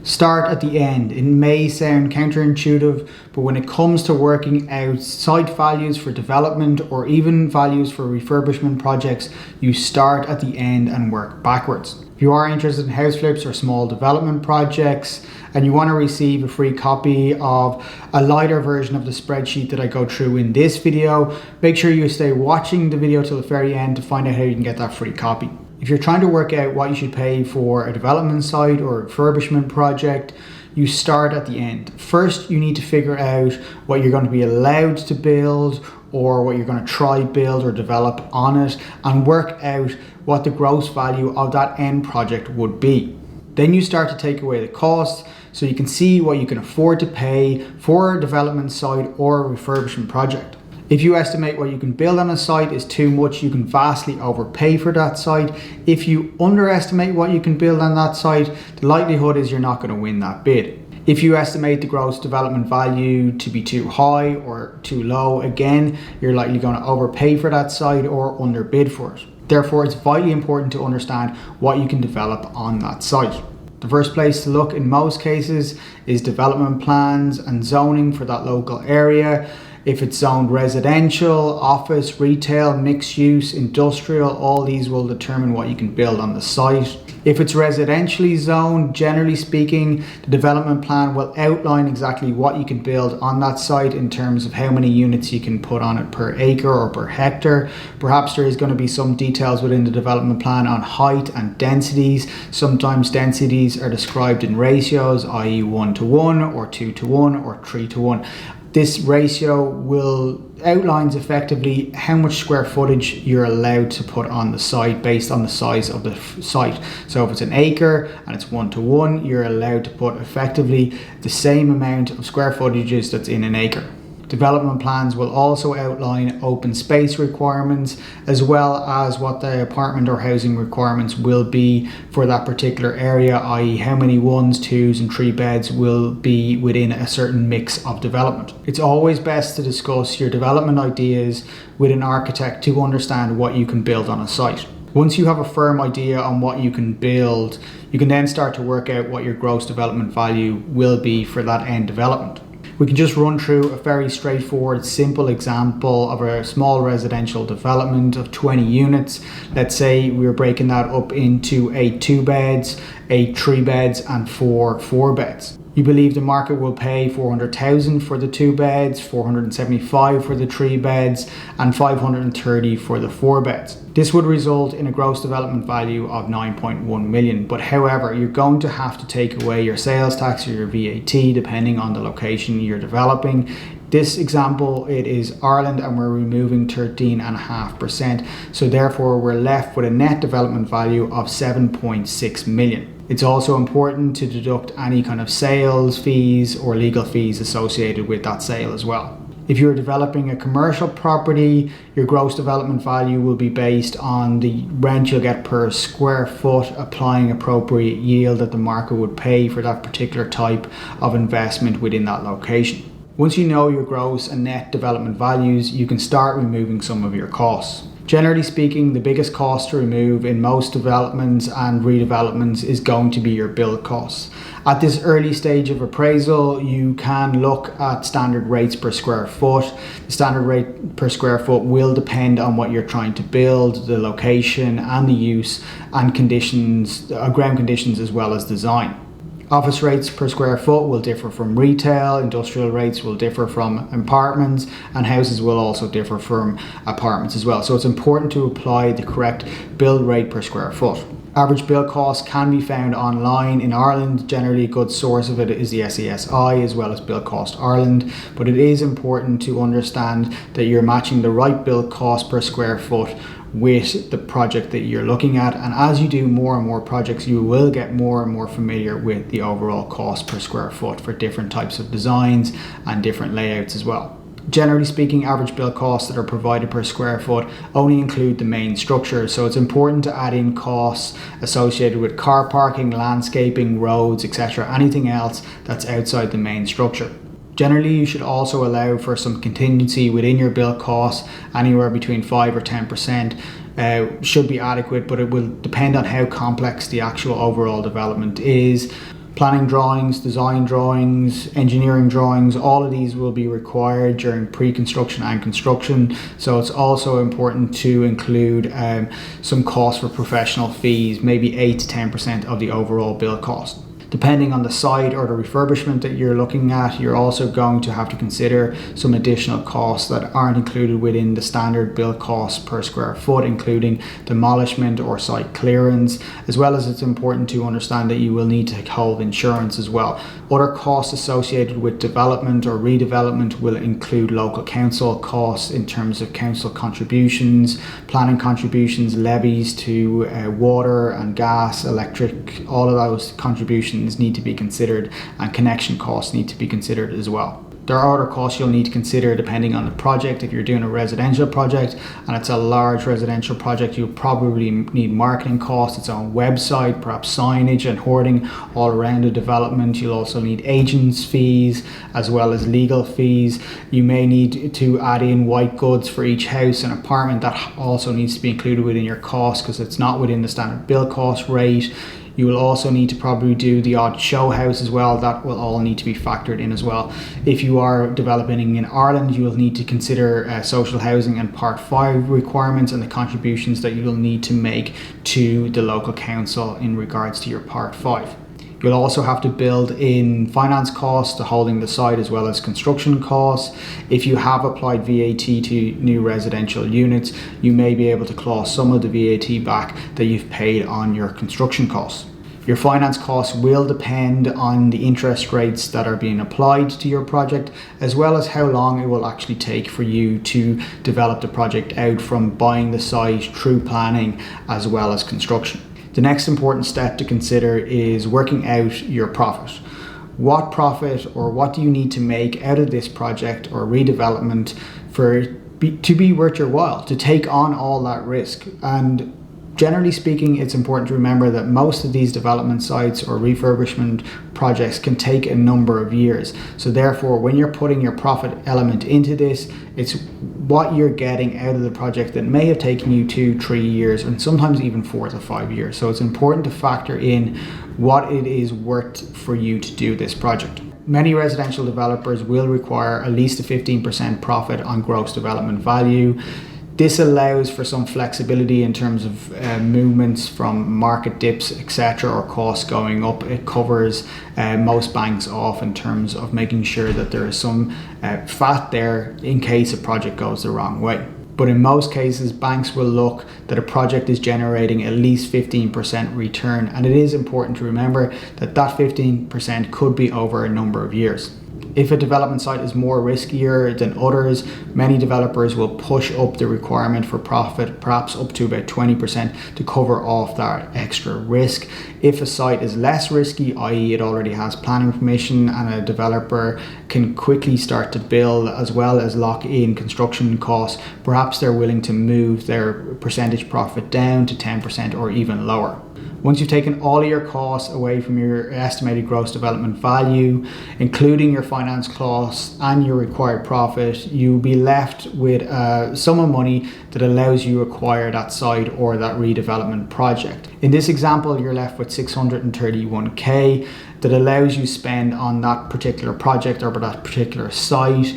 Start at the end. It may sound counterintuitive, but when it comes to working out site values for development or even values for refurbishment projects, you start at the end and work backwards. If you are interested in house flips or small development projects and you want to receive a free copy of a lighter version of the spreadsheet that I go through in this video, make sure you stay watching the video till the very end to find out how you can get that free copy. If you're trying to work out what you should pay for a development site or a refurbishment project, you start at the end. First, you need to figure out what you're going to be allowed to build or what you're going to try build or develop on it, and work out what the gross value of that end project would be. Then you start to take away the costs so you can see what you can afford to pay for a development site or a refurbishment project. If you estimate what you can build on a site is too much, you can vastly overpay for that site. If you underestimate what you can build on that site, the likelihood is you're not going to win that bid. If you estimate the gross development value to be too high or too low, again, you're likely going to overpay for that site or underbid for it. Therefore, it's vitally important to understand what you can develop on that site. The first place to look in most cases is development plans and zoning for that local area. If it's zoned residential, office, retail, mixed use, industrial, all these will determine what you can build on the site. If it's residentially zoned, generally speaking, the development plan will outline exactly what you can build on that site in terms of how many units you can put on it per acre or per hectare. Perhaps there is going to be some details within the development plan on height and densities. Sometimes densities are described in ratios, i.e. 1:1 or 2:1 or 3:1. This ratio will outlines effectively how much square footage you're allowed to put on the site based on the size of the site. So if it's an acre and it's 1:1, you're allowed to put effectively the same amount of square footages that's in an acre. Development plans will also outline open space requirements as well as what the apartment or housing requirements will be for that particular area, i.e. how many 1s, 2s and 3 beds will be within a certain mix of development. It's always best to discuss your development ideas with an architect to understand what you can build on a site. Once you have a firm idea on what you can build, you can then start to work out what your gross development value will be for that end development. We can just run through a very straightforward, simple example of a small residential development of 20 units. Let's say we're breaking that up into 8 2-beds, 8 3-beds and 4 4-beds. You believe the market will pay 400,000 for the 2 beds, 475 for the 3 beds and 530 for the 4 beds. This would result in a gross development value of 9.1 million. But however, you're going to have to take away your sales tax or your VAT depending on the location you're developing. This example, it is Ireland and we're removing 13.5%. So therefore we're left with a net development value of 7.6 million. It's also important to deduct any kind of sales fees or legal fees associated with that sale as well. If you're developing a commercial property, your gross development value will be based on the rent you'll get per square foot, applying appropriate yield that the market would pay for that particular type of investment within that location. Once you know your gross and net development values, you can start removing some of your costs. Generally speaking, the biggest cost to remove in most developments and redevelopments is going to be your build costs. At this early stage of appraisal, you can look at standard rates per square foot. The standard rate per square foot will depend on what you're trying to build, the location and the use and conditions, ground conditions as well as design. Office rates per square foot will differ from retail, industrial rates will differ from apartments, and houses will also differ from apartments as well. So it's important to apply the correct build rate per square foot. Average build costs can be found online in Ireland. Generally a good source of it is the SESI as well as Build Cost Ireland, but it is important to understand that you're matching the right build cost per square foot with the project that you're looking at, and as you do more and more projects you will get more and more familiar with the overall cost per square foot for different types of designs and different layouts as well. Generally speaking, average build costs that are provided per square foot only include the main structure, so it's important to add in costs associated with car parking, landscaping, roads, etc., anything else that's outside the main structure. Generally, you should also allow for some contingency within your build costs. Anywhere between 5 or 10% should be adequate, but it will depend on how complex the actual overall development is. Planning drawings, design drawings, engineering drawings, all of these will be required during pre-construction and construction. So it's also important to include some costs for professional fees, maybe 8 to 10% of the overall build cost. Depending on the site or the refurbishment that you're looking at, you're also going to have to consider some additional costs that aren't included within the standard build cost per square foot, including demolishment or site clearance, as well as it's important to understand that you will need to hold insurance as well. Other costs associated with development or redevelopment will include local council costs in terms of council contributions, planning contributions, levies to water and gas, electric, all of those contributions need to be considered, and connection costs need to be considered as well. There are other costs you'll need to consider depending on the project. If you're doing a residential project and it's a large residential project, you'll probably need marketing costs, its own website, perhaps signage and hoarding all around the development. You'll also need agents fees as well as legal fees. You may need to add in white goods for each house and apartment. That also needs to be included within your cost because it's not within the standard build cost rate. You will also need to probably do the odd show house as well. That will all need to be factored in as well. If you are developing in Ireland, you will need to consider social housing and Part 5 requirements and the contributions that you will need to make to the local council in regards to your Part 5. You'll also have to build in finance costs to holding the site as well as construction costs. If you have applied VAT to new residential units, you may be able to claw some of the VAT back that you've paid on your construction costs. Your finance costs will depend on the interest rates that are being applied to your project, as well as how long it will actually take for you to develop the project out from buying the site through planning as well as construction. The next important step to consider is working out your profit. What profit or what do you need to make out of this project or redevelopment to be worth your while, to take on all that risk? And generally speaking, it's important to remember that most of these development sites or refurbishment projects can take a number of years. So therefore, when you're putting your profit element into this, it's what you're getting out of the project that may have taken you 2-3 years and sometimes even 4 to 5 years. So it's important to factor in what it is worth for you to do this project. Many residential developers will require at least a 15% profit on gross development value. This allows for some flexibility in terms of movements from market dips, etc., or costs going up. It covers most banks off in terms of making sure that there is some fat there in case a project goes the wrong way. But in most cases, banks will look that a project is generating at least 15% return, and it is important to remember that that 15% could be over a number of years. If a development site is more riskier than others, many developers will push up the requirement for profit, perhaps up to about 20% to cover off that extra risk. If a site is less risky, i.e. it already has planning permission and a developer can quickly start to build as well as lock in construction costs, perhaps they're willing to move their percentage profit down to 10% or even lower. Once you've taken all of your costs away from your estimated gross development value, including your finance costs and your required profit, you'll be left with a sum of money that allows you to acquire that site or that redevelopment project. In this example, you're left with 631k that allows you to spend on that particular project or that particular site.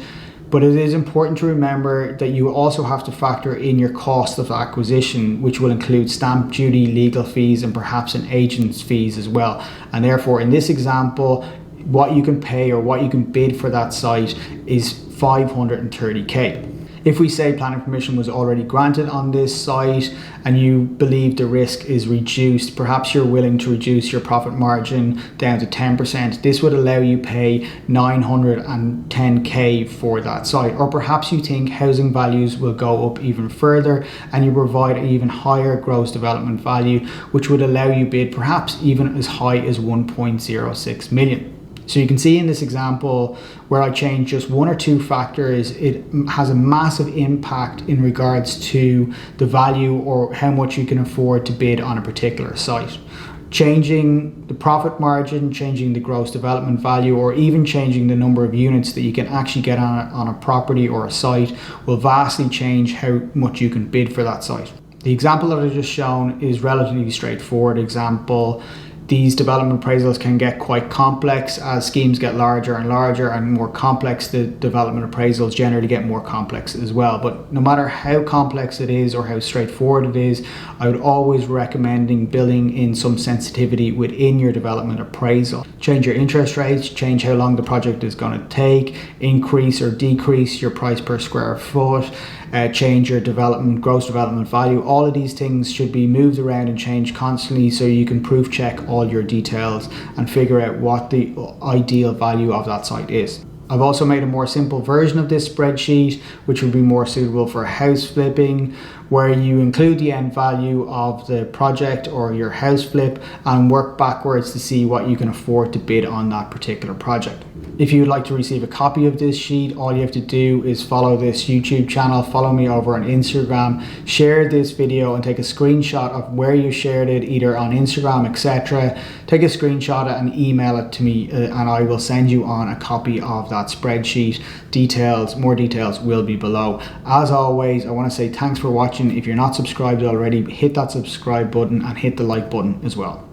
But it is important to remember that you also have to factor in your cost of acquisition, which will include stamp duty, legal fees, and perhaps an agent's fees as well. And therefore, in this example, what you can pay or what you can bid for that site is 530k. If we say planning permission was already granted on this site and you believe the risk is reduced, perhaps you're willing to reduce your profit margin down to 10%. This would allow you pay 910k for that site. Or perhaps you think housing values will go up even further and you provide an even higher gross development value, which would allow you bid perhaps even as high as 1.06 million. So you can see in this example where I change just one or two factors, it has a massive impact in regards to the value or how much you can afford to bid on a particular site. Changing the profit margin, changing the gross development value, or even changing the number of units that you can actually get on a property or a site will vastly change how much you can bid for that site. The example that I just shown is relatively straightforward example. These development appraisals can get quite complex as schemes get larger and larger and more complex. The development appraisals generally get more complex as well. But no matter how complex it is or how straightforward it is, I would always recommend building in some sensitivity within your development appraisal. Change your interest rates, change how long the project is going to take, increase or decrease your price per square foot, change your gross development value. All of these things should be moved around and changed constantly so you can proof check all your details and figure out what the ideal value of that site is. I've also made a more simple version of this spreadsheet, which would be more suitable for house flipping, where you include the end value of the project or your house flip and work backwards to see what you can afford to bid on that particular project. If you would like to receive a copy of this sheet, all you have to do is follow this YouTube channel, follow me over on Instagram, share this video and take a screenshot of where you shared it, either on Instagram, etc. Take a screenshot and email it to me and I will send you on a copy of that spreadsheet. More details will be below. As always, I want to say thanks for watching. If you're not subscribed already, hit that subscribe button and hit the like button as well.